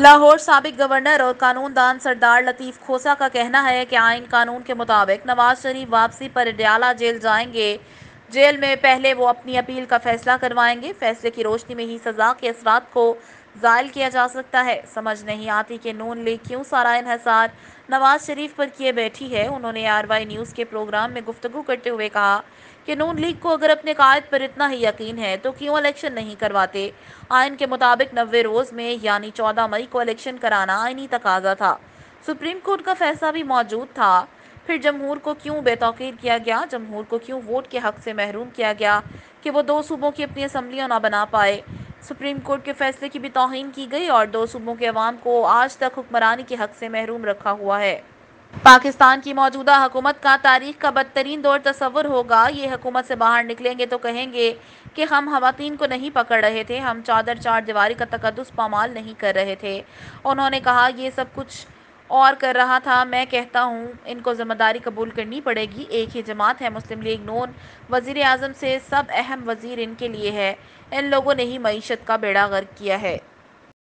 لاہور سابق گورنر اور قانون دان سردار لطیف کھوسہ کا کہنا ہے کہ آئین قانون کے مطابق نواز شریف واپسی پر اڈیالہ جیل جائیں گے۔ جیل میں پہلے وہ اپنی اپیل کا فیصلہ کروائیں گے۔ فیصلے کی روشنی میں ہی سزا کے اثرات کو زائل کیا جا سکتا ہے۔ سمجھ نہیں آتی کہ نون لیگ کیوں سارا انحصار نواز شریف پر کیے بیٹھی ہے۔ انہوں نے RY نیوز کے پروگرام میں گفتگو کرتے ہوئے کہا کہ نون لیگ کو اگر اپنے قائد پر اتنا ہی یقین ہے تو کیوں الیکشن نہیں کرواتے؟ آئین کے مطابق 90 روز میں یعنی 14 مئی کو الیکشن کرانا آئینی تقاضا تھا۔ سپریم کورٹ کا فیصلہ بھی موجود تھا۔ پھر جمہور کو کیوں بے توقیر کیا گیا؟ جمہور کو کیوں ووٹ کے حق سے محروم کیا گیا کہ وہ 2 صوبوں کی اپنی اسمبلیاں نہ بنا پائے؟ سپریم کورٹ کے فیصلے کی بھی توہین کی گئی اور 2 صوبوں کے عوام کو آج تک حکمرانی کے حق سے محروم رکھا ہوا ہے۔ پاکستان کی موجودہ حکومت کا تاریخ کا بدترین دور تصور ہوگا۔ یہ حکومت سے باہر نکلیں گے تو کہیں گے کہ ہم خواتین کو نہیں پکڑ رہے تھے، ہم چادر چار دیواری کا تقدس پامال نہیں کر رہے تھے۔ انہوں نے کہا یہ سب کچھ اور کر رہا تھا۔ میں کہتا ہوں ان کو ذمہ داری قبول کرنی پڑے گی۔ ایک ہی جماعت ہے مسلم لیگ نون، وزیر اعظم سے سب اہم وزیر ان کے لیے ہے۔ ان لوگوں نے ہی معیشت کا بیڑا غرق کیا ہے۔